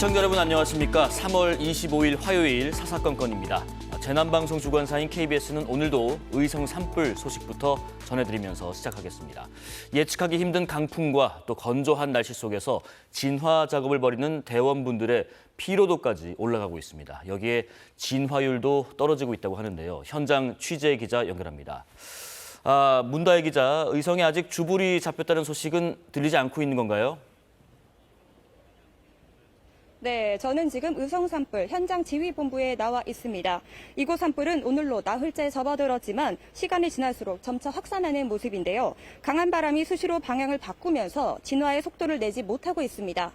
시청자 여러분 안녕하십니까. 3월 25일 화요일 사사건건입니다. 재난방송 주관사인 KBS는 오늘도 의성 산불 소식부터 전해드리면서 시작하겠습니다. 예측하기 힘든 강풍과 또 건조한 날씨 속에서 진화 작업을 벌이는 대원분들의 피로도까지 올라가고 있습니다. 여기에 진화율도 떨어지고 있다고 하는데요. 현장 취재 기자 연결합니다. 문다혜 기자, 의성에 아직 주불이 잡혔다는 소식은 들리지 않고 있는 건가요? 네, 저는 지금 의성 산불 현장 지휘본부에 나와 있습니다. 이곳 산불은 오늘로 나흘째 접어들었지만 시간이 지날수록 점차 확산하는 모습인데요. 강한 바람이 수시로 방향을 바꾸면서 진화의 속도를 내지 못하고 있습니다.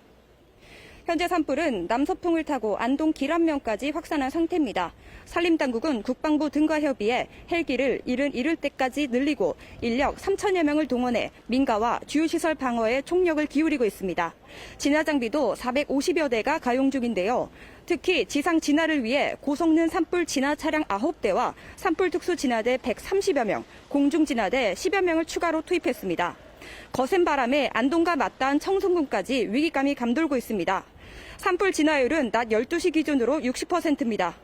현재 산불은 남서풍을 타고 안동 길안면까지 확산한 상태입니다. 산림당국은 국방부 등과 협의해 헬기를 이를 때까지 늘리고 인력 3천여 명을 동원해 민가와 주요시설 방어에 총력을 기울이고 있습니다. 진화 장비도 450여 대가 가용 중인데요. 특히 지상 진화를 위해 고성능 산불 진화 차량 9대와 산불 특수 진화대 130여 명, 공중 진화대 10여 명을 추가로 투입했습니다. 거센 바람에 안동과 맞닿은 청송군까지 위기감이 감돌고 있습니다. 산불 진화율은 낮 12시 기준으로 60%입니다.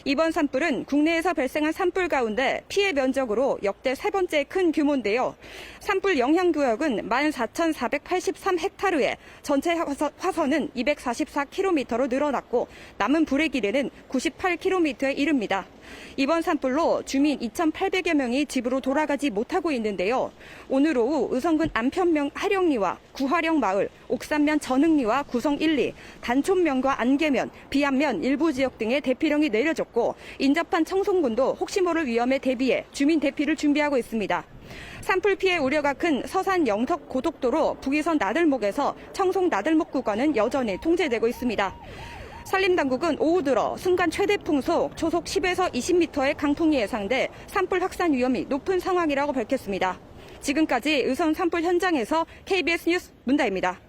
이번 산불은 국내에서 발생한 산불 가운데 피해 면적으로 역대 세 번째 큰 규모인데요. 산불 영향구역은 14,483헥타르에 전체 화선은 244km로 늘어났고 남은 불의 길이는 98km에 이릅니다. 이번 산불로 주민 2,800여 명이 집으로 돌아가지 못하고 있는데요. 오늘 오후 의성군 안편면 하령리와 구하령 마을, 옥산면 전흥리와 구성 1, 2, 단촌면과 안계면, 비안면 일부 지역 등에 대피령이 내려졌고 인접한 청송군도 혹시 모를 위험에 대비해 주민 대피를 준비하고 있습니다. 산불 피해 우려가 큰 서산 영덕 고속도로 북이선 나들목에서 청송 나들목 구간은 여전히 통제되고 있습니다. 산림당국은 오후 들어 순간 최대 풍속 초속 10에서 20m의 강풍이 예상돼 산불 확산 위험이 높은 상황이라고 밝혔습니다. 지금까지 의성 산불 현장에서 KBS 뉴스 문다혜입니다.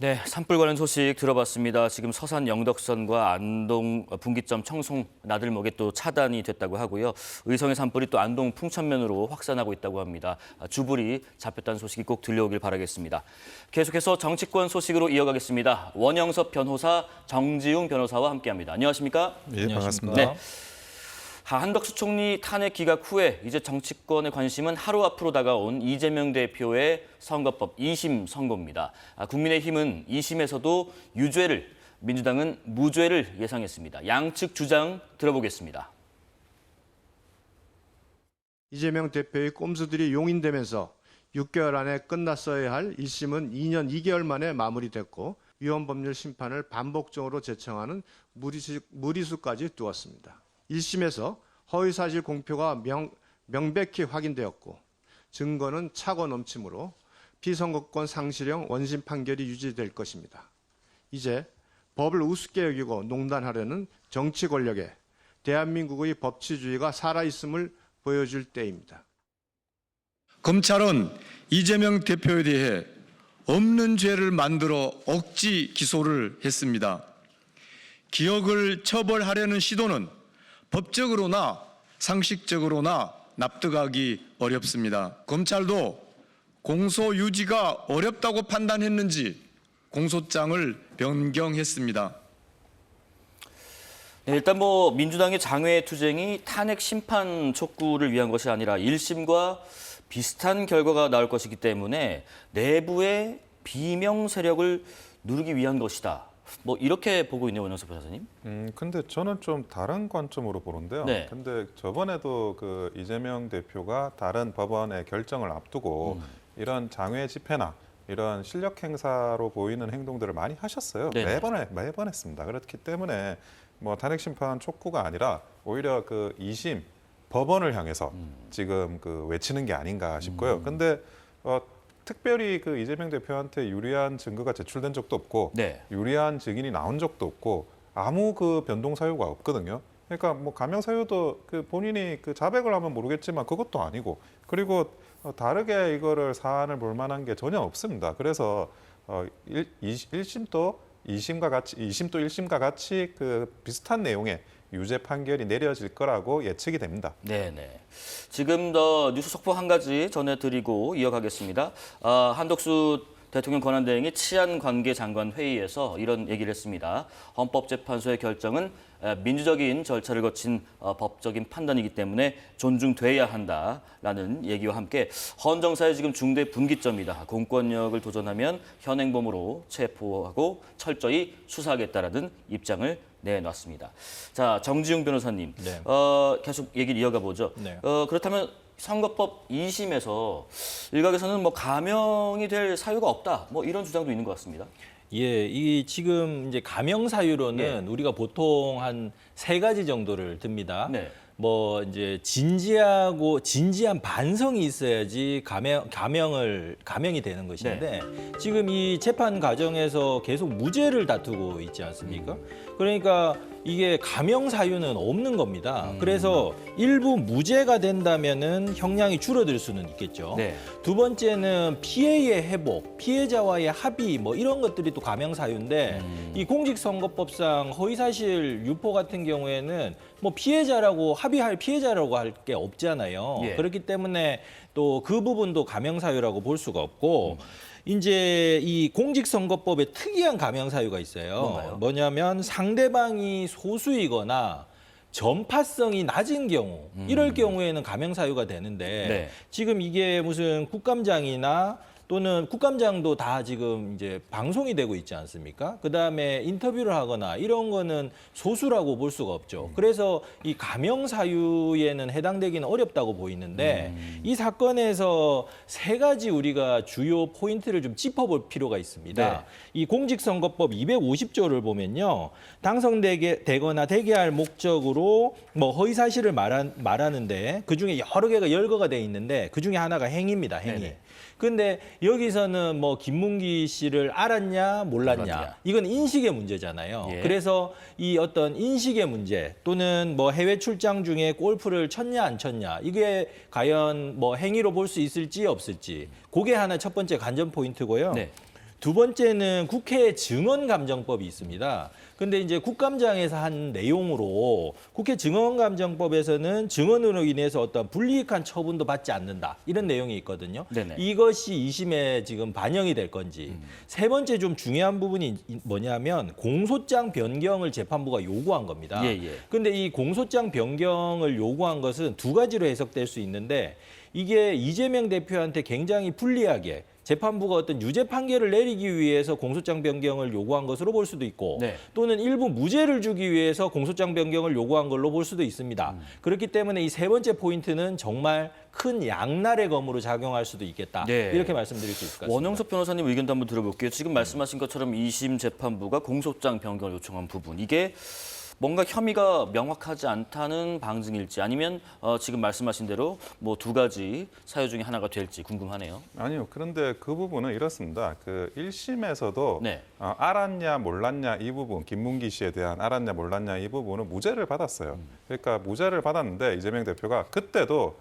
네, 산불 관련 소식 들어봤습니다. 지금 서산 영덕선과 안동 분기점 청송 나들목에 또 차단이 됐다고 하고요. 의성의 산불이 또 안동 풍천면으로 확산하고 있다고 합니다. 주불이 잡혔다는 소식이 꼭 들려오길 바라겠습니다. 계속해서 정치권 소식으로 이어가겠습니다. 원영섭 변호사, 정지웅 변호사와 함께합니다. 안녕하십니까? 예, 반갑습니다. 네. 한덕수 총리 탄핵 기각 후에 이제 정치권의 관심은 하루 앞으로 다가온 이재명 대표의 선거법 2심 선고입니다. 국민의힘은 2심에서도 유죄를, 민주당은 무죄를 예상했습니다. 양측 주장 들어보겠습니다. 이재명 대표의 꼼수들이 용인되면서 6개월 안에 끝났어야 할 1심은 2년 2개월 만에 마무리됐고 위헌법률 심판을 반복적으로 제청하는 무리수까지 두었습니다. 1심에서 허위사실 공표가 명백히 확인되었고 증거는 차고 넘치므로 피선거권 상실형 원심 판결이 유지될 것입니다. 이제 법을 우습게 여기고 농단하려는 정치 권력에 대한민국의 법치주의가 살아있음을 보여줄 때입니다. 검찰은 이재명 대표에 대해 없는 죄를 만들어 억지 기소를 했습니다. 기억을 처벌하려는 시도는 법적으로나 상식적으로나 납득하기 어렵습니다. 검찰도 공소 유지가 어렵다고 판단했는지 공소장을 변경했습니다. 네, 일단 민주당의 장외 투쟁이 탄핵 심판 촉구를 위한 것이 아니라 1심과 비슷한 결과가 나올 것이기 때문에 내부의 비명 세력을 누르기 위한 것이다. 이렇게 보고 있네요, 원영섭 변호사님. 근데 저는 좀 다른 관점으로 보는데요. 네. 근데 저번에도 그 이재명 대표가 다른 법원의 결정을 앞두고 이런 장외 집회나 이런 실력 행사로 보이는 행동들을 많이 하셨어요. 네네. 매번 했습니다. 그렇기 때문에 탄핵 심판 촉구가 아니라 오히려 그 2심 법원을 향해서 지금 외치는 게 아닌가 싶고요. 근데 특별히 그 이재명 대표한테 유리한 증거가 제출된 적도 없고 네. 유리한 증인이 나온 적도 없고 아무 변동 사유가 없거든요. 그러니까 가명 사유도 본인이 자백을 하면 모르겠지만 그것도 아니고 그리고 다르게 이거를 사안을 볼 만한 게 전혀 없습니다. 그래서 1심도 2심과 같이 2심 또 1심과 같이 비슷한 내용의 유죄 판결이 내려질 거라고 예측이 됩니다. 네네. 지금 더 뉴스 속보 한 가지 전해드리고 이어가겠습니다. 한덕수 대통령 권한대행이 치안관계장관 회의에서 이런 얘기를 했습니다. 헌법재판소의 결정은 민주적인 절차를 거친 법적인 판단이기 때문에 존중돼야 한다라는 얘기와 함께 헌 정사의 지금 중대 분기점이다. 공권력을 도전하면 현행범으로 체포하고 철저히 수사하겠다라는 입장을 내놨습니다. 자, 정지용 변호사님, 네. 계속 얘기를 이어가 보죠. 네. 그렇다면 선거법 2심에서 일각에서는 뭐 감형이 될 사유가 없다, 뭐 이런 주장도 있는 것 같습니다. 예, 이 지금 이제 감형 사유로는 우리가 보통 한 3가지 정도를 듭니다. 네. 뭐 이제 진지한 반성이 있어야지 감형이 되는 것인데 지금 이 재판 과정에서 계속 무죄를 다투고 있지 않습니까? 그러니까 이게 감형 사유는 없는 겁니다. 그래서 일부 무죄가 된다면은 형량이 줄어들 수는 있겠죠. 네. 두 번째는 피해의 회복, 피해자와의 합의 뭐 이런 것들이 또 감형 사유인데 이 공직선거법상 허위사실 유포 같은 경우에는 뭐 피해자라고 합의할 피해자라고 할 게 없잖아요. 예. 그렇기 때문에 또 그 부분도 감형 사유라고 볼 수가 없고 이제 이 공직선거법에 특이한 감형 사유가 있어요. 뭔가요? 뭐냐면 상대방이 소수이거나 전파성이 낮은 경우 이럴 경우에는 감형 사유가 되는데 네. 지금 이게 무슨 국감장이나 또는 국감장도 다 지금 이제 방송이 되고 있지 않습니까? 그다음에 인터뷰를 하거나 이런 거는 소수라고 볼 수가 없죠. 그래서 이 감형 사유에는 해당되기는 어렵다고 보이는데 이 사건에서 3가지 우리가 주요 포인트를 좀 짚어볼 필요가 있습니다. 네. 이 공직선거법 250조를 보면요. 당선되거나 되게 할 목적으로 뭐 허위 사실을 말하는데 그중에 여러 개가 열거가 돼 있는데 그중에 하나가 행위입니다. 행위. 네네. 근데 여기서는 뭐 김문기 씨를 알았냐 몰랐냐 몰랐냐. 이건 인식의 문제잖아요. 예. 그래서 이 어떤 인식의 문제 또는 뭐 해외 출장 중에 골프를 쳤냐 안 쳤냐 이게 과연 뭐 행위로 볼 수 있을지 없을지 그게 하나 첫 번째 관전 포인트고요. 네. 두 번째는 국회 증언감정법이 있습니다. 근데 이제 국감장에서 한 내용으로 국회 증언감정법에서는 증언으로 인해서 어떤 불이익한 처분도 받지 않는다. 이런 내용이 있거든요. 네네. 이것이 2심에 지금 반영이 될 건지. 세 번째 좀 중요한 부분이 뭐냐면 공소장 변경을 재판부가 요구한 겁니다. 예, 예. 근데 이 공소장 변경을 요구한 것은 2가지로 해석될 수 있는데 이게 이재명 대표한테 굉장히 불리하게 재판부가 어떤 유죄 판결을 내리기 위해서 공소장 변경을 요구한 것으로 볼 수도 있고 네. 또는 일부 무죄를 주기 위해서 공소장 변경을 요구한 걸로 볼 수도 있습니다. 그렇기 때문에 이 3번째 포인트는 정말 큰 양날의 검으로 작용할 수도 있겠다. 네. 이렇게 말씀드릴 수 있을 것 같습니다. 원영석 변호사님 의견도 한번 들어볼게요. 지금 말씀하신 것처럼 2심 재판부가 공소장 변경을 요청한 부분, 이게 뭔가 혐의가 명확하지 않다는 방증일지 아니면 지금 말씀하신 대로 뭐 2가지 사유 중에 하나가 될지 궁금하네요. 아니요. 그런데 그 부분은 이렇습니다. 그 1심에서도 네. 알았냐 몰랐냐 이 부분, 김문기 씨에 대한 알았냐 몰랐냐 이 부분은 무죄를 받았어요. 그러니까 무죄를 받았는데 이재명 대표가 그때도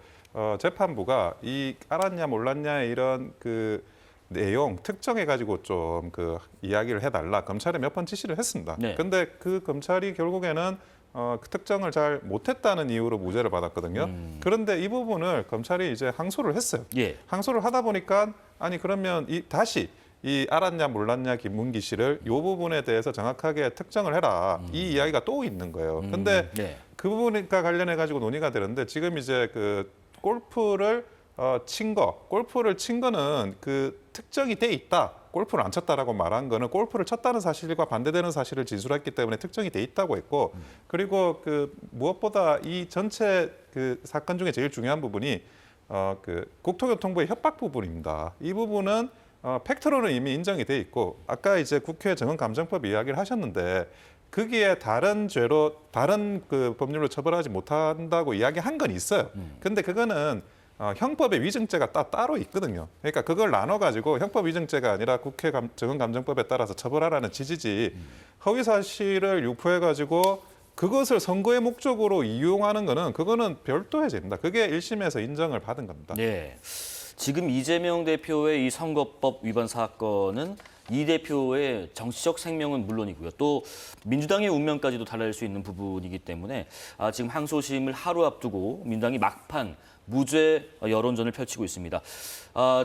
재판부가 이 알았냐 몰랐냐 이런 그 내용 특정해 가지고 좀 그 이야기를 해달라 검찰에 몇 번 지시를 했습니다. 네. 근데 그 검찰이 결국에는 그 특정을 잘 못했다는 이유로 무죄를 받았거든요. 그런데 이 부분을 검찰이 이제 항소를 했어요. 예. 항소를 하다 보니까 아니 그러면 다시 이 알았냐 몰랐냐 김문기 씨를 이 부분에 대해서 정확하게 특정을 해라. 이 이야기가 또 있는 거예요. 근데 네. 그 부분과 관련해 가지고 논의가 되는데 지금 이제 그 골프를 골프를 친 거는 그 특정이 돼 있다. 골프를 안 쳤다라고 말한 거는 골프를 쳤다는 사실과 반대되는 사실을 진술했기 때문에 특정이 돼 있다고 했고, 그리고 그 무엇보다 이 전체 그 사건 중에 제일 중요한 부분이 그 국토교통부의 협박 부분입니다. 이 부분은 팩트로는 이미 인정이 돼 있고, 아까 이제 국회 증언감정법 이야기를 하셨는데 거기에 다른 죄로 다른 그 법률로 처벌하지 못한다고 이야기한 건 있어요. 근데 그거는 형법의 위증죄가 따로 있거든요. 그러니까 그걸 나눠가지고 형법 위증죄가 아니라 국회 증언감정법에 따라서 처벌하라는 취지지 허위 사실을 유포해가지고 그것을 선거의 목적으로 이용하는 거는 그거는 별도의 죄입니다. 그게 1심에서 인정을 받은 겁니다. 네. 지금 이재명 대표의 이 선거법 위반 사건은 이 대표의 정치적 생명은 물론이고요. 또 민주당의 운명까지도 달라질 수 있는 부분이기 때문에 지금 항소심을 하루 앞두고 민주당이 막판 무죄 여론전을 펼치고 있습니다.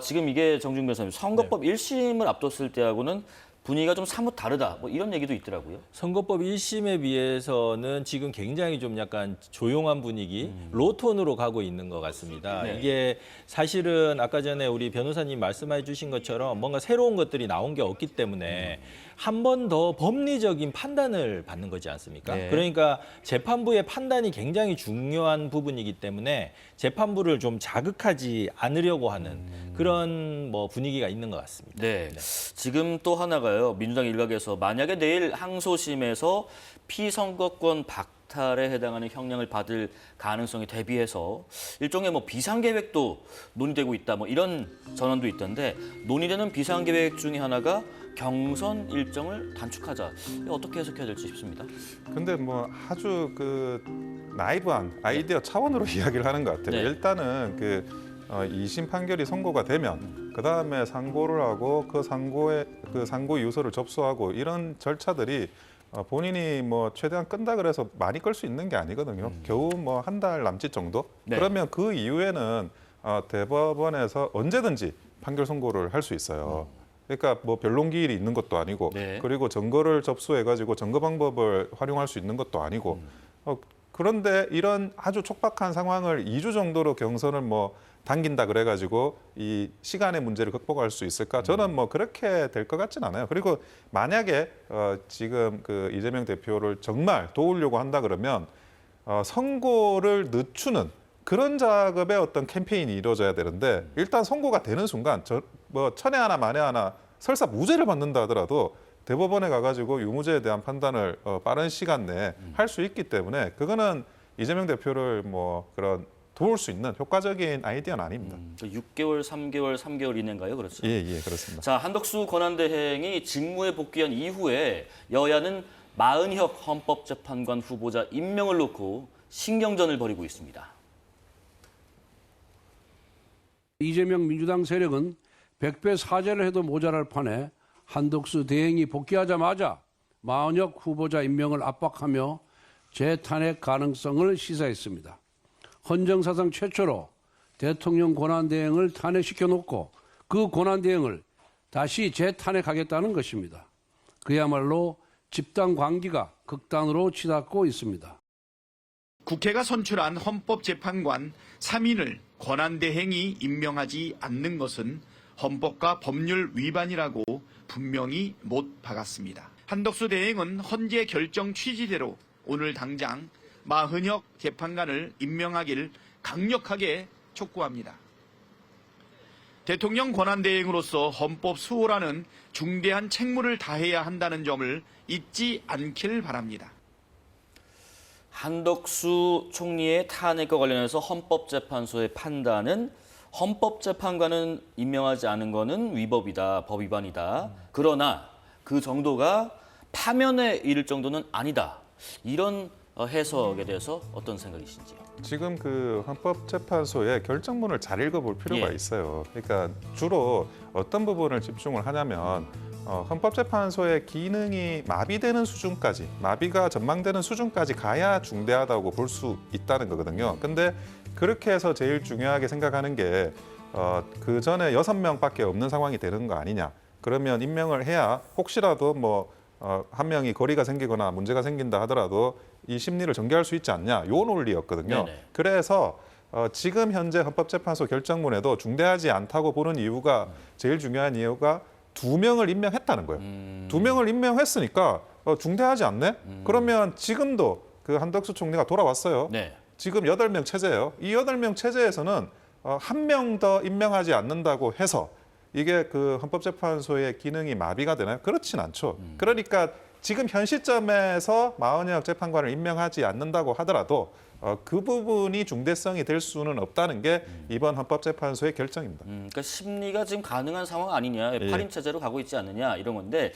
지금 이게 정중 변호사님 선거법 1심을 앞뒀을 때하고는 분위기가 좀 사뭇 다르다. 뭐 이런 얘기도 있더라고요. 선거법 1심에 비해서는 지금 굉장히 좀 약간 조용한 분위기, 로톤으로 가고 있는 것 같습니다. 네. 이게 사실은 아까 전에 우리 변호사님 말씀해 주신 것처럼 뭔가 새로운 것들이 나온 게 없기 때문에 한 번 더 법리적인 판단을 받는 거지 않습니까? 네. 그러니까 재판부의 판단이 굉장히 중요한 부분이기 때문에 재판부를 좀 자극하지 않으려고 하는 그런 뭐 분위기가 있는 것 같습니다. 네. 지금 또 하나가요. 민주당 일각에서 만약에 내일 항소심에서 피선거권 박탈에 해당하는 형량을 받을 가능성에 대비해서 일종의 뭐 비상계획도 논의되고 있다. 뭐 이런 전언도 있던데 논의되는 비상계획 중에 하나가 경선 일정을 단축하자. 이거 어떻게 해석해야 될지 싶습니다. 근데 뭐 아주 그 나이브한 아이디어 차원으로 이야기를 하는 것 같아요. 네. 일단은 그 2심 판결이 선고가 되면 그 다음에 상고를 하고 그 상고 유서를 접수하고 이런 절차들이 본인이 뭐 최대한 끈다 그래서 많이 끌 수 있는 게 아니거든요. 겨우 뭐 한 달 남짓 정도. 네. 그러면 그 이후에는 대법원에서 언제든지 판결 선고를 할 수 있어요. 그러니까 뭐 변론기일이 있는 것도 아니고 네. 그리고 증거를 접수해가지고 증거 방법을 활용할 수 있는 것도 아니고 그런데 이런 아주 촉박한 상황을 2주 정도로 경선을 뭐 당긴다 그래가지고 이 시간의 문제를 극복할 수 있을까? 저는 뭐 그렇게 될 것 같진 않아요. 그리고 만약에 지금 그 이재명 대표를 정말 도우려고 한다 그러면 선고를 늦추는 그런 작업의 어떤 캠페인이 이루어져야 되는데 일단 선고가 되는 순간 뭐 천에 하나 만에 하나 설사 무죄를 받는다 하더라도 대법원에 가가지고 유무죄에 대한 판단을 빠른 시간 내에 할 수 있기 때문에 그거는 이재명 대표를 뭐 그런 도울 수 있는 효과적인 아이디어는 아닙니다. 6개월, 3개월 이내인가요? 그렇죠. 예, 그렇습니다. 자, 한덕수 권한대행이 직무에 복귀한 이후에 여야는 마은혁 헌법재판관 후보자 임명을 놓고 신경전을 벌이고 있습니다. 이재명 민주당 세력은 100배 사죄를 해도 모자랄 판에 한덕수 대행이 복귀하자마자 마은혁 후보자 임명을 압박하며 재탄핵 가능성을 시사했습니다. 헌정사상 최초로 대통령 권한대행을 탄핵시켜 놓고 그 권한대행을 다시 재탄핵하겠다는 것입니다. 그야말로 집단 광기가 극단으로 치닫고 있습니다. 국회가 선출한 헌법재판관 3인을 권한대행이 임명하지 않는 것은 헌법과 법률 위반이라고 분명히 못 박았습니다. 한덕수 대행은 헌재 결정 취지대로 오늘 당장 마은혁 재판관을 임명하길 강력하게 촉구합니다. 대통령 권한대행으로서 헌법 수호라는 중대한 책무를 다해야 한다는 점을 잊지 않길 바랍니다. 한덕수 총리의 탄핵과 관련해서 헌법재판소의 판단은 헌법재판관은 임명하지 않은 것은 위법이다, 법 위반이다. 그러나 그 정도가 파면에 이를 정도는 아니다. 이런 해석에 대해서 어떤 생각이신지요? 지금 그 헌법재판소의 결정문을 잘 읽어볼 필요가 예. 있어요. 그러니까 주로 어떤 부분을 집중을 하냐면 헌법재판소의 기능이 마비되는 수준까지, 마비가 전망되는 수준까지 가야 중대하다고 볼 수 있다는 거거든요. 근데 그렇게 해서 제일 중요하게 생각하는 게 그 전에 6명밖에 없는 상황이 되는 거 아니냐. 그러면 임명을 해야 혹시라도 뭐 한 명이 거리가 생기거나 문제가 생긴다 하더라도 이 심리를 전개할 수 있지 않냐. 요 논리였거든요. 네네. 그래서 지금 현재 헌법재판소 결정문에도 중대하지 않다고 보는 이유가 제일 중요한 이유가 2명을 임명했다는 거예요. 2명을 임명했으니까 중대하지 않네? 그러면 지금도 그 한덕수 총리가 돌아왔어요. 네. 지금 8명 체제예요. 이 8명 체제에서는 한 명 더 임명하지 않는다고 해서 이게 그 헌법재판소의 기능이 마비가 되나요? 그렇진 않죠. 그러니까 지금 현 시점에서 마은혁 재판관을 임명하지 않는다고 하더라도 그 부분이 중대성이 될 수는 없다는 게 이번 헌법재판소의 결정입니다. 그러니까 심리가 지금 가능한 상황 아니냐, 팔임 체제로 가고 있지 않느냐 이런 건데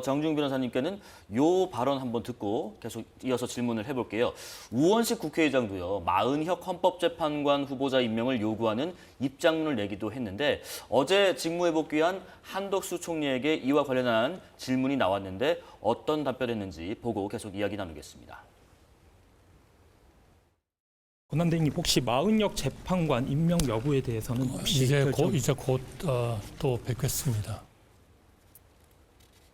정중 변호사님께는 요 발언 한번 듣고 계속 이어서 질문을 해볼게요. 우원식 국회의장도요, 마은혁 헌법재판관 후보자 임명을 요구하는 입장문을 내기도 했는데 어제 직무에 복귀한 한덕수 총리에게 이와 관련한 질문이 나왔는데 어떤 답변했는지 보고 계속 이야기 나누겠습니다. 권한대행님 혹시 마은혁 재판관 임명 여부에 대해서는 혹시 이제 결정... 곧 또 뵙겠습니다.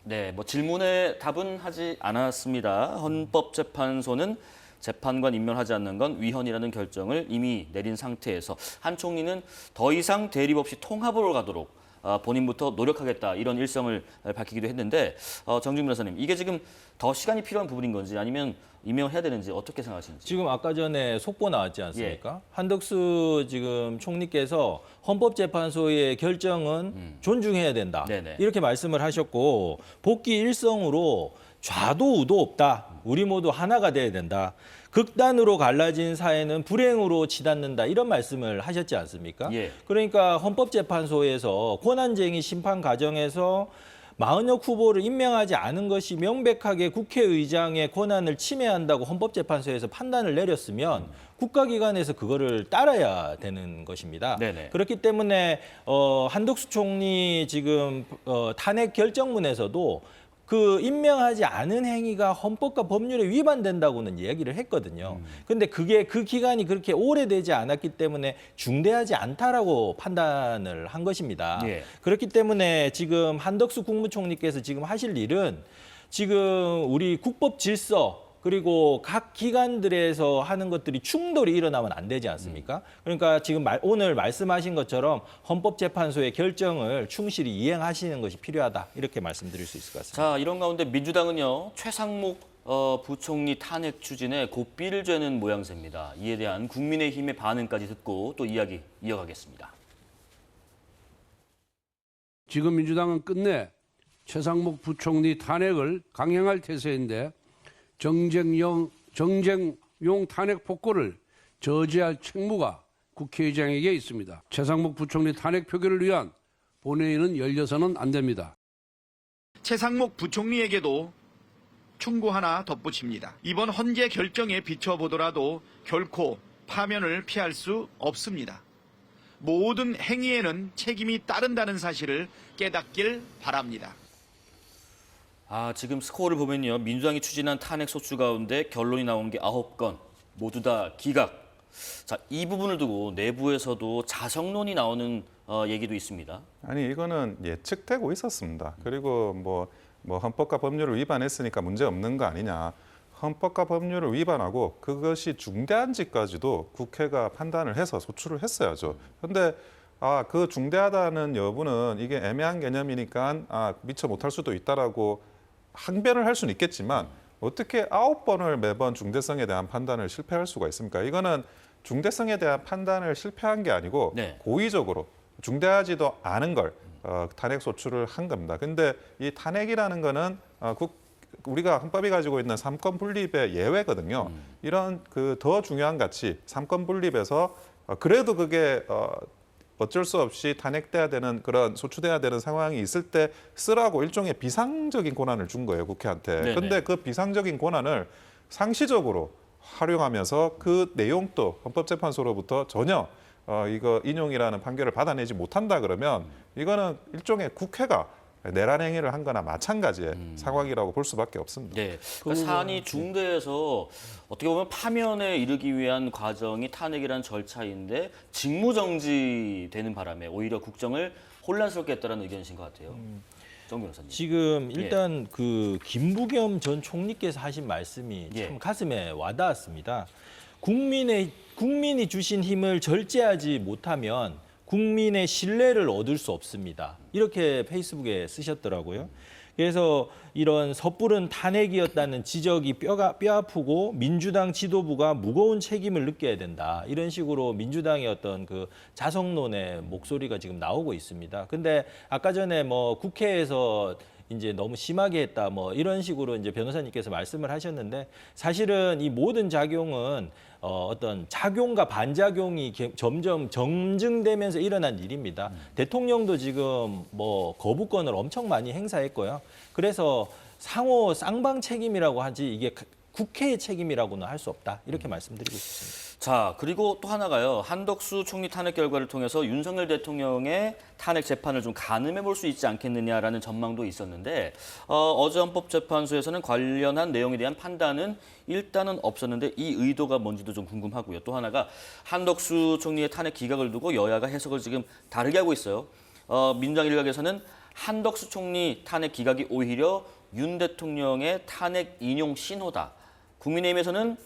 네, 뭐 질문에 답은 하지 않았습니다. 헌법재판소는 재판관 임명하지 않는 건 위헌이라는 결정을 이미 내린 상태에서 한 총리는 더 이상 대립 없이 통합으로 가도록 본인부터 노력하겠다 이런 일성을 밝히기도 했는데 정중 변호사님, 이게 지금 더 시간이 필요한 부분인 건지 아니면 임명을 해야 되는지 어떻게 생각하시는지. 지금 아까 전에 속보 나왔지 않습니까? 한덕수 지금 총리께서 헌법재판소의 결정은 존중해야 된다. 네네. 이렇게 말씀을 하셨고 복귀 일성으로 좌도 우도 없다. 우리 모두 하나가 돼야 된다. 극단으로 갈라진 사회는 불행으로 치닫는다. 이런 말씀을 하셨지 않습니까? 예. 그러니까 헌법재판소에서 권한쟁의 심판 과정에서 마은혁 후보를 임명하지 않은 것이 명백하게 국회의장의 권한을 침해한다고 헌법재판소에서 판단을 내렸으면 국가기관에서 그거를 따라야 되는 것입니다. 네네. 그렇기 때문에 한덕수 총리 지금 탄핵 결정문에서도 그 임명하지 않은 행위가 헌법과 법률에 위반된다고는 얘기를 했거든요. 근데 그게 그 기간이 그렇게 오래되지 않았기 때문에 중대하지 않다라고 판단을 한 것입니다. 예. 그렇기 때문에 지금 한덕수 국무총리께서 지금 하실 일은 지금 우리 국법 질서 그리고 각 기관들에서 하는 것들이 충돌이 일어나면 안 되지 않습니까? 그러니까 지금 오늘 말씀하신 것처럼 헌법재판소의 결정을 충실히 이행하시는 것이 필요하다. 이렇게 말씀드릴 수 있을 것 같습니다. 자, 이런 가운데 민주당은요, 최상목 부총리 탄핵 추진에 고삐를 죄는 모양새입니다. 이에 대한 국민의힘의 반응까지 듣고 또 이야기 이어가겠습니다. 지금 민주당은 끝내 최상목 부총리 탄핵을 강행할 태세인데 정쟁용 탄핵 폭거를 저지할 책무가 국회의장에게 있습니다. 최상목 부총리 탄핵 표결을 위한 본회의는 열려서는 안 됩니다. 최상목 부총리에게도 충고 하나 덧붙입니다. 이번 헌재 결정에 비춰보더라도 결코 파면을 피할 수 없습니다. 모든 행위에는 책임이 따른다는 사실을 깨닫길 바랍니다. 지금 스코어를 보면요, 민주당이 추진한 탄핵 소추 가운데 결론이 나온 게 9건, 모두 다 기각. 자, 이 부분을 두고 내부에서도 자성론이 나오는 얘기도 있습니다. 아니 이거는 예측되고 있었습니다. 그리고 뭐 헌법과 법률을 위반했으니까 문제 없는 거 아니냐. 헌법과 법률을 위반하고 그것이 중대한지까지도 국회가 판단을 해서 소추를 했어야죠. 그런데 그 중대하다는 여부는 이게 애매한 개념이니까 미처 못할 수도 있다라고 항변을 할 수는 있겠지만 어떻게 9번을 매번 중대성에 대한 판단을 실패할 수가 있습니까? 이거는 중대성에 대한 판단을 실패한 게 아니고 네. 고의적으로 중대하지도 않은 걸 탄핵 소추를 한 겁니다. 근데 이 탄핵이라는 거는 우리가 헌법이 가지고 있는 삼권 분립의 예외거든요. 이런 그 더 중요한 가치, 삼권 분립에서 그래도 그게 어쩔 수 없이 탄핵돼야 되는 그런 소추돼야 되는 상황이 있을 때 쓰라고 일종의 비상적인 권한을 준 거예요, 국회한테. 그런데 그 비상적인 권한을 상시적으로 활용하면서 그 내용도 헌법재판소로부터 전혀 이거 인용이라는 판결을 받아내지 못한다 그러면 이거는 일종의 국회가 내란 행위를 한 거나 마찬가지의 상황이라고 볼 수밖에 없습니다. 네, 그러니까 사안이 중대해서 어떻게 보면 파면에 이르기 위한 과정이 탄핵이라는 절차인데 직무정지되는 바람에 오히려 국정을 혼란스럽게 했다는 의견이신 것 같아요. 정 변호사님. 지금 일단 그 김부겸 전 총리께서 하신 말씀이 참 가슴에 와닿았습니다. 국민이 주신 힘을 절제하지 못하면 국민의 신뢰를 얻을 수 없습니다. 이렇게 페이스북에 쓰셨더라고요. 그래서 이런 섣부른 탄핵이었다는 지적이 뼈아프고 민주당 지도부가 무거운 책임을 느껴야 된다. 이런 식으로 민주당의 어떤 그 자성론의 목소리가 지금 나오고 있습니다. 근데 아까 전에 국회에서 이제 너무 심하게 했다 뭐 이런 식으로 이제 변호사님께서 말씀을 하셨는데 사실은 이 모든 작용은 어떤 작용과 반작용이 점점 정증되면서 일어난 일입니다. 대통령도 지금 뭐 거부권을 엄청 많이 행사했고요. 그래서 상호 쌍방 책임이라고 하지 이게 국회의 책임이라고는 할 수 없다. 이렇게 말씀드리고 싶습니다. 자, 그리고 또 하나가요. 한덕수 총리 탄핵 결과를 통해서 윤석열 대통령의 탄핵 재판을 좀 가늠해 볼 수 있지 않겠느냐라는 전망도 있었는데 어제 헌법재판소에서는 관련한 내용에 대한 판단은 일단은 없었는데 이 의도가 뭔지도 좀 궁금하고요. 또 하나가 한덕수 총리의 탄핵 기각을 두고 여야가 해석을 지금 다르게 하고 있어요. 민주당 일각에서는 한덕수 총리 탄핵 기각이 오히려 윤 대통령의 탄핵 인용 신호다. 국민의힘에서는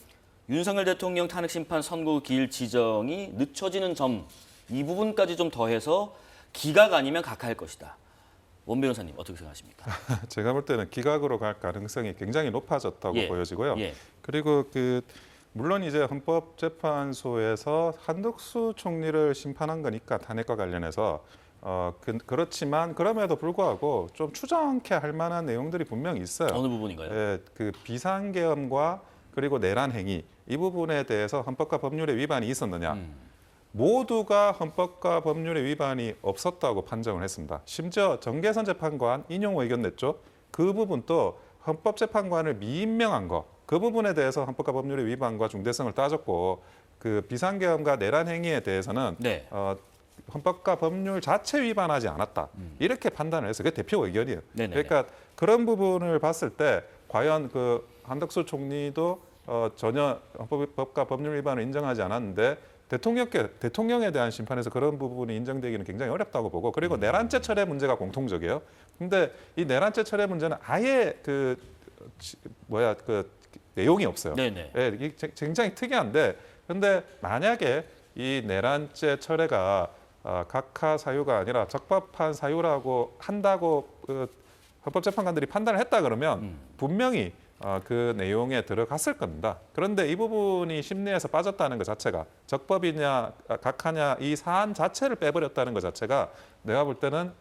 윤석열 대통령 탄핵 심판 선고 기일 지정이 늦춰지는 점, 이 부분까지 좀 더해서 기각 아니면 각하할 것이다. 원 변호사님 어떻게 생각하십니까? 제가 볼 때는 기각으로 갈 가능성이 굉장히 높아졌다고 예. 보여지고요. 예. 그리고 물론 이제 헌법재판소에서 한덕수 총리를 심판한 거니까 탄핵과 관련해서 그렇지만 그럼에도 불구하고 좀 추정케 할 만한 내용들이 분명히 있어요. 어느 부분인가요? 예, 그 비상계엄과 그리고 내란 행위 이 부분에 대해서 헌법과 법률의 위반이 있었느냐? 모두가 헌법과 법률의 위반이 없었다고 판정을 했습니다. 심지어 정계선 재판관 인용 의견 냈죠. 그 부분도 헌법재판관을 미임명한 거, 그 부분에 대해서 헌법과 법률의 위반과 중대성을 따졌고 그 비상계엄과 내란 행위에 대해서는 네. 헌법과 법률 자체 위반하지 않았다. 이렇게 판단을 했어요. 그게 대표 의견이에요. 네네네. 그러니까 그런 부분을 봤을 때 과연 그 한덕수 총리도 전혀 헌법과 법률 위반을 인정하지 않았는데 대통령에 대한 심판에서 그런 부분이 인정되기는 굉장히 어렵다고 보고 그리고 내란죄 철회 문제가 공통적이에요. 근데 이 내란죄 철회 문제는 아예 그 내용이 없어요. 네네. 예, 이게 굉장히 특이한데 근데 만약에 이 내란죄 철회가 각하 사유가 아니라 적법한 사유라고 한다고 헌법재판관들이 판단을 했다 그러면 분명히 그 내용에 들어갔을 겁니다. 그런데 이 부분이 심리에서 빠졌다는 것 자체가 적법이냐 각하냐 이 사안 자체를 빼버렸다는 것 자체가 내가 볼 때는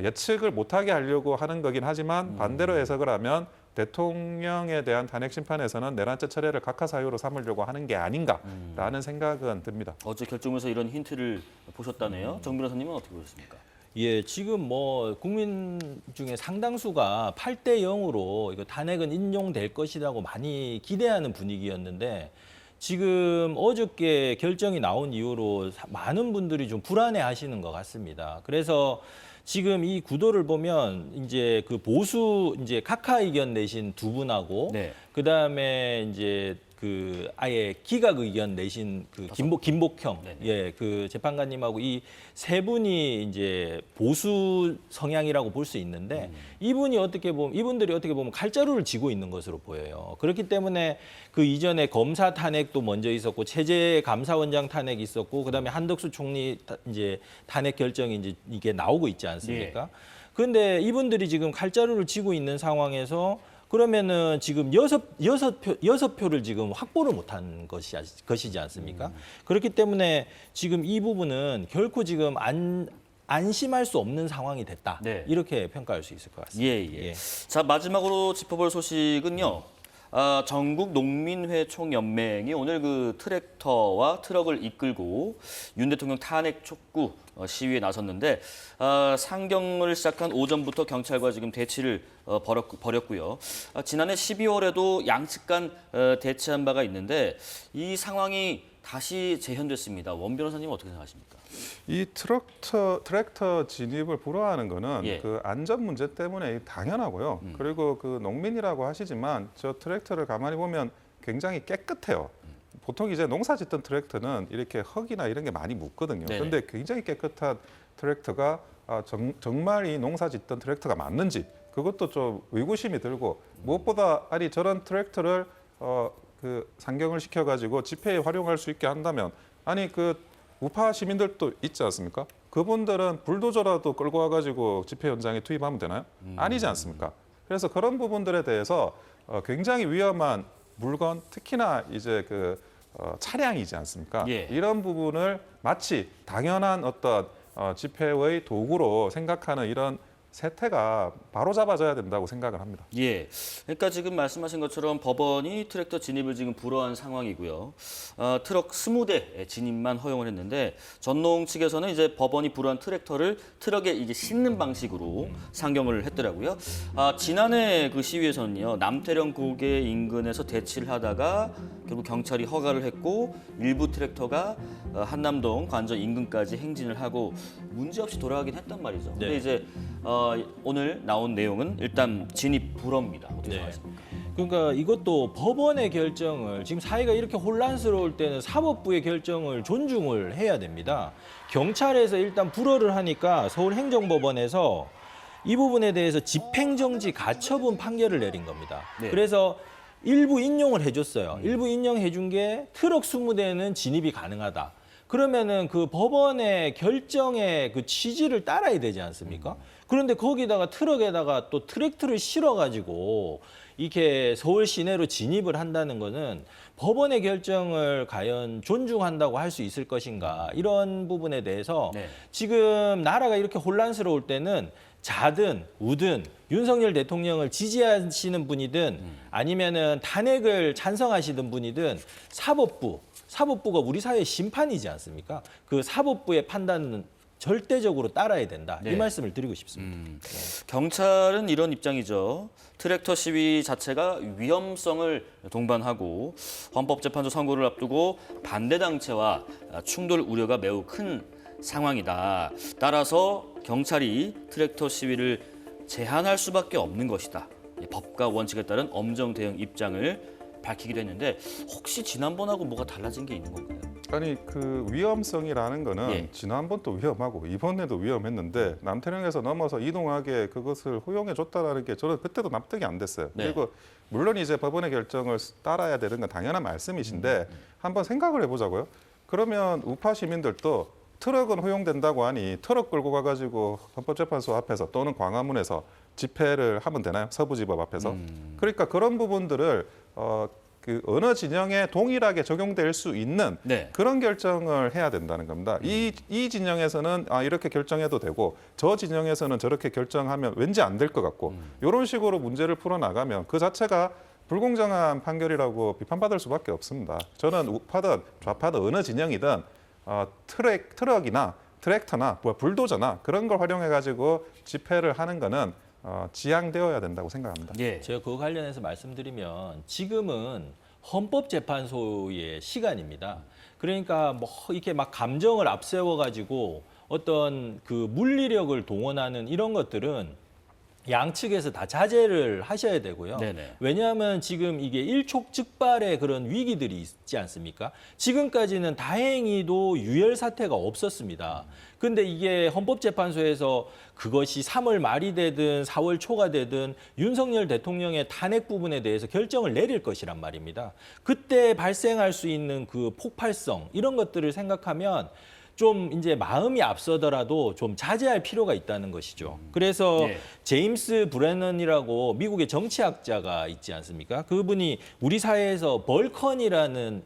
예측을 못하게 하려고 하는 거긴 하지만 반대로 해석을 하면 대통령에 대한 탄핵 심판에서는 내란죄 철회를 각하 사유로 삼으려고 하는 게 아닌가라는 생각은 듭니다. 어제 결정에서 이런 힌트를 보셨다네요. 정 변호사님은 어떻게 보셨습니까? 예, 지금 뭐 국민 중에 상당수가 8대 0으로 이거 탄핵은 인용될 것이라고 많이 기대하는 분위기였는데 지금 어저께 결정이 나온 이후로 많은 분들이 좀 불안해하시는 것 같습니다. 그래서 지금 이 구도를 보면 이제 그 보수 이제 각하 의견 내신 두 분하고 네. 그다음에 이제 그 아예 기각 의견 내신 그 김복형 네네. 예, 그 재판관님하고 이 세 분이 이제 보수 성향이라고 볼 수 있는데 이분들이 어떻게 보면 칼자루를 쥐고 있는 것으로 보여요. 그렇기 때문에 그 이전에 검사 탄핵도 먼저 있었고 체제 감사원장 탄핵이 있었고 그다음에 한덕수 총리 이제 탄핵 결정이 이제 이게 나오고 있지 않습니까? 그런데 이분들이 지금 칼자루를 쥐고 있는 상황에서 그러면은 지금 여섯 표를 지금 확보를 못한 것이지 않습니까? 그렇기 때문에 지금 이 부분은 결코 지금 안심할 수 없는 상황이 됐다. 네. 이렇게 평가할 수 있을 것 같습니다. 예. 자, 마지막으로 짚어볼 소식은요. 전국 농민회 총연맹이 오늘 그 트랙터와 트럭을 이끌고 윤 대통령 탄핵 촉구 시위에 나섰는데 상경을 시작한 오전부터 경찰과 지금 대치를 벌였고요. 지난해 12월에도 양측 간 대치한 바가 있는데 이 상황이 다시 재현됐습니다. 원 변호사님 어떻게 생각하십니까? 이 트랙터 진입을 불허하는 거는 예. 그 안전 문제 때문에 당연하고요. 그리고 그 농민이라고 하시지만 저 트랙터를 가만히 보면 굉장히 깨끗해요. 보통 이제 농사 짓던 트랙터는 이렇게 흙이나 이런 게 많이 묻거든요. 네네. 그런데 굉장히 깨끗한 트랙터가 정말 이 농사 짓던 트랙터가 맞는지 그것도 좀 의구심이 들고 무엇보다 아니 저런 트랙터를 그 상경을 시켜가지고 집회에 활용할 수 있게 한다면 아니 그 우파 시민들도 있지 않습니까? 그분들은 불도저라도 끌고 와가지고 집회 현장에 투입하면 되나요? 아니지 않습니까? 그래서 그런 부분들에 대해서 굉장히 위험한 물건, 특히나 이제 그 차량이지 않습니까? 예. 이런 부분을 마치 당연한 어떤 집회의 도구로 생각하는 이런 세태가 바로 잡아져야 된다고 생각을 합니다. 예, 그러니까 지금 말씀하신 것처럼 법원이 트랙터 진입을 지금 불허한 상황이고요. 트럭 20대 진입만 허용을 했는데 전농 측에서는 이제 법원이 불허한 트랙터를 트럭에 이제 싣는 방식으로 상경을 했더라고요. 지난해 그 시위에서는요, 남태령 고개 인근에서 대치를 하다가 결국 경찰이 허가를 했고 일부 트랙터가 한남동 관저 인근까지 행진을 하고 문제없이 돌아가긴 했단 말이죠. 근데 이제 오늘 나온 내용은 일단 진입 불허입니다. 어떻게 생각하십니까? 그러니까 이것도 법원의 결정을 지금 사회가 이렇게 혼란스러울 때는 사법부의 결정을 존중을 해야 됩니다. 경찰에서 일단 불허를 하니까 서울행정법원에서 이 부분에 대해서 집행정지 가처분 판결을 내린 겁니다. 네. 그래서 일부 인용을 해줬어요. 일부 인용해준 게 트럭 20대는 진입이 가능하다. 그러면은 그 법원의 결정의 그 취지를 따라야 되지 않습니까? 그런데 거기다가 트럭에다가 또 트랙터를 실어가지고 이렇게 서울 시내로 진입을 한다는 거는 법원의 결정을 과연 존중한다고 할 수 있을 것인가, 이런 부분에 대해서 지금 나라가 이렇게 혼란스러울 때는 자든 우든 윤석열 대통령을 지지하시는 분이든 아니면은 탄핵을 찬성하시는 분이든 사법부가 우리 사회의 심판이지 않습니까? 그 사법부의 판단은 절대적으로 따라야 된다. 이 말씀을 드리고 싶습니다. 경찰은 이런 입장이죠. 트랙터 시위 자체가 위험성을 동반하고 헌법재판소 선고를 앞두고 반대 당체와 충돌 우려가 매우 큰 상황이다. 따라서 경찰이 트랙터 시위를 제한할 수밖에 없는 것이다. 법과 원칙에 따른 엄정 대응 입장을 밝히기도 했는데 혹시 지난번하고 뭐가 달라진 게 있는 건가요? 아니 그 위험성이라는 거는 예. 지난번도 위험하고 이번에도 위험했는데 남태령에서 넘어서 이동하게 그것을 허용해 줬다라는 게 저는 그때도 납득이 안 됐어요. 네. 그리고 물론 이제 법원의 결정을 따라야 되는 건 당연한 말씀이신데 한번 생각을 해보자고요. 그러면 우파 시민들도 트럭은 허용된다고 하니 트럭 끌고 가가지고 헌법재판소 앞에서 또는 광화문에서 집회를 하면 되나요? 서부지법 앞에서. 그러니까 그런 부분들을 그 어느 진영에 동일하게 적용될 수 있는 그런 결정을 해야 된다는 겁니다. 이 진영에서는 이렇게 결정해도 되고 저 진영에서는 저렇게 결정하면 왠지 안 될 것 같고 이런 식으로 문제를 풀어나가면 그 자체가 불공정한 판결이라고 비판받을 수밖에 없습니다. 저는 우파든 좌파든 어느 진영이든 트럭이나 트랙터나 불도저나 그런 걸 활용해가지고 집회를 하는 거는 지양되어야 된다고 생각합니다. 제가 그거 관련해서 말씀드리면 지금은 헌법재판소의 시간입니다. 그러니까 뭐 이렇게 막 감정을 앞세워 가지고 어떤 그 물리력을 동원하는 이런 것들은 양측에서 다 자제를 하셔야 되고요. 왜냐하면 지금 이게 일촉즉발의 그런 위기들이 있지 않습니까? 지금까지는 다행히도 유혈 사태가 없었습니다. 근데 이게 헌법재판소에서 그것이 3월 말이 되든 4월 초가 되든 윤석열 대통령의 탄핵 부분에 대해서 결정을 내릴 것이란 말입니다. 그때 발생할 수 있는 그 폭발성 이런 것들을 생각하면 좀 이제 마음이 앞서더라도 좀 자제할 필요가 있다는 것이죠. 그래서 제임스 브레넌이라고 미국의 정치학자가 있지 않습니까? 그분이 우리 사회에서 벌컨이라는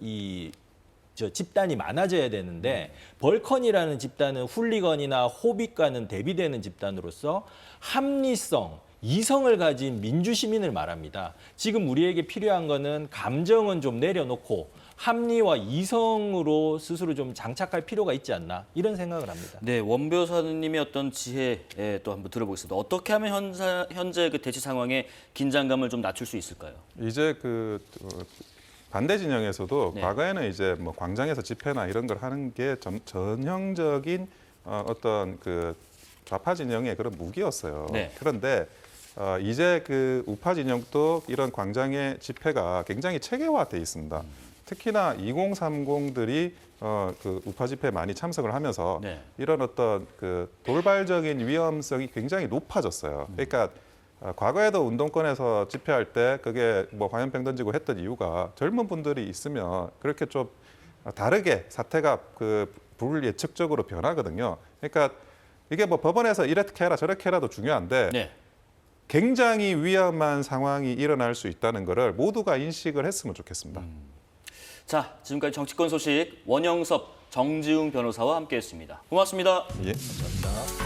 집단이 많아져야 되는데 벌컨이라는 집단은 훌리건이나 호빗과는 대비되는 집단으로서 합리성, 이성을 가진 민주시민을 말합니다. 지금 우리에게 필요한 거는 감정은 좀 내려놓고 합리와 이성으로 스스로 좀 장착할 필요가 있지 않나 이런 생각을 합니다. 네, 원 변호사님의 어떤 지혜 또 한번 들어보겠습니다. 어떻게 하면 현재 그 대치 상황에 긴장감을 좀 낮출 수 있을까요? 이제 그 반대 진영에서도 과거에는 이제 뭐 광장에서 집회나 이런 걸 하는 게 전형적인 어떤 그 좌파 진영의 그런 무기였어요. 그런데 이제 그 우파 진영도 이런 광장의 집회가 굉장히 체계화돼 있습니다. 특히나 2030들이 그 우파 집회에 많이 참석을 하면서 이런 어떤 그 돌발적인 위험성이 굉장히 높아졌어요. 그러니까 과거에도 운동권에서 집회할 때 그게 뭐 화염병 던지고 했던 이유가 젊은 분들이 있으면 그렇게 좀 다르게 사태가 그 불예측적으로 변하거든요. 그러니까 이게 뭐 법원에서 이렇게 해라 저렇게 해라도 중요한데 굉장히 위험한 상황이 일어날 수 있다는 거를 모두가 인식을 했으면 좋겠습니다. 자, 지금까지 정치권 소식 원영섭, 정지웅 변호사와 함께했습니다. 고맙습니다. 감사합니다.